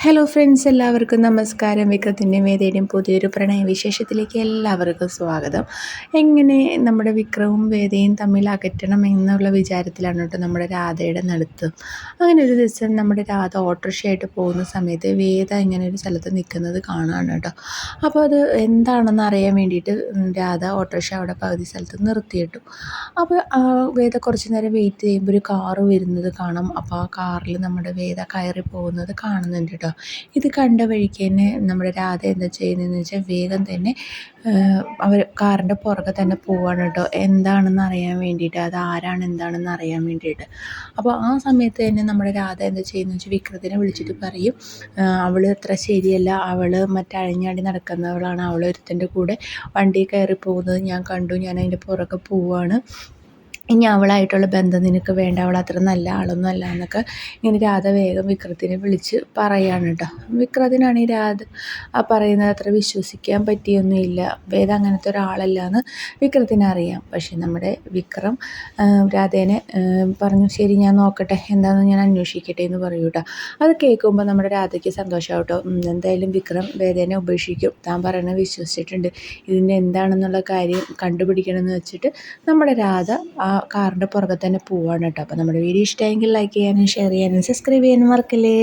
Hello friends, എല്ലാവർക്കും നമസ്കാരം. വിക്രത്തിൻ്റെയും വേദയുടെയും പുതിയൊരു പ്രണയവിശേഷത്തിലേക്ക് എല്ലാവർക്കും സ്വാഗതം. എങ്ങനെ നമ്മുടെ വിക്രവും വേദയും തമ്മിൽ അകറ്റണം എന്നുള്ള വിചാരത്തിലാണ് കേട്ടോ നമ്മുടെ രാധയുടെ നടത്തം. അങ്ങനെ ഒരു ദിവസം നമ്മുടെ രാധ ഓട്ടോറിക്ഷയായിട്ട് പോകുന്ന സമയത്ത് വേദ ഇങ്ങനെ ഒരു സ്ഥലത്ത് നിൽക്കുന്നത് കാണാണ് കേട്ടോ. അപ്പോൾ അത് എന്താണെന്ന് അറിയാൻ വേണ്ടിയിട്ട് രാധ ഓട്ടോറിക്ഷ അവിടെ പകുതി സ്ഥലത്ത് നിർത്തിയിട്ടു. അപ്പോൾ വേദ കുറച്ച് നേരം വെയിറ്റ് ചെയ്യുമ്പോൾ ഒരു കാറ് വരുന്നത് കാണാം. അപ്പോൾ ആ കാറിൽ നമ്മുടെ വേദ കയറി പോകുന്നത് കാണുന്നുണ്ട് കേട്ടോ. ഇത് കണ്ട വഴിക്ക് തന്നെ നമ്മുടെ രാധ എന്താ ചെയ്യുന്നതെന്ന് വെച്ചാൽ വേഗം തന്നെ അവർ കാറിൻ്റെ പുറകെ തന്നെ പോവാണ് കേട്ടോ, എന്താണെന്ന് അറിയാൻ വേണ്ടിയിട്ട്, അത് ആരാണ് എന്താണെന്ന് അറിയാൻ വേണ്ടിയിട്ട്. അപ്പോൾ ആ സമയത്ത് തന്നെ നമ്മുടെ രാധ എന്താ ചെയ്യുന്നതെന്ന് വെച്ചാൽ വിക്രത്തിനെ വിളിച്ചിട്ട് പറയും, അവൾ അത്ര ശരിയല്ല, അവൾ മറ്റഴിഞ്ഞാടി നടക്കുന്നവളാണ്, അവൾ ഒരുത്തൻ്റെ കൂടെ വണ്ടി കയറി പോകുന്നത് ഞാൻ കണ്ടു, ഞാൻ അതിൻ്റെ പുറകെ പോവാണ്, ഇനി അവളായിട്ടുള്ള ബന്ധം നിനക്ക് വേണ്ട, അവൾ അത്ര നല്ല ആളൊന്നും അല്ല എന്നൊക്കെ ഇങ്ങനെ രാധ വേഗം വിക്രത്തിനെ വിളിച്ച് പറയാണ് കേട്ടോ. വിക്രത്തിനാണ് ഈ രാധ ആ പറയുന്നത് അത്ര വിശ്വസിക്കാൻ പറ്റിയൊന്നുമില്ല. വേദ അങ്ങനത്തെ ഒരാളല്ല എന്ന് വിക്രത്തിന് അറിയാം. പക്ഷെ നമ്മുടെ വിക്രം രാധേനെ പറഞ്ഞു, ശരി ഞാൻ നോക്കട്ടെ, എന്താണെന്ന് ഞാൻ അന്വേഷിക്കട്ടെ എന്ന് പറയൂ കേട്ടോ. അത് കേൾക്കുമ്പോൾ നമ്മുടെ രാധയ്ക്ക് സന്തോഷമാവും കേട്ടോ. എന്തായാലും വിക്രം വേദേനെ ഉപേക്ഷിക്കും, താൻ പറയുന്നത് വിശ്വസിച്ചിട്ടുണ്ട്, ഇതിൻ്റെ എന്താണെന്നുള്ള കാര്യം കണ്ടുപിടിക്കണമെന്ന് വെച്ചിട്ട് നമ്മുടെ രാധ ആ കാറിൻ്റെ പുറകെ തന്നെ പോവാണ് കേട്ടോ. അപ്പോൾ നമ്മുടെ വീഡിയോ ഇഷ്ടമായെങ്കിൽ ലൈക്ക് ചെയ്യാനും ഷെയർ ചെയ്യാനും സബ്സ്ക്രൈബ് ചെയ്യാനും മറക്കല്ലേ.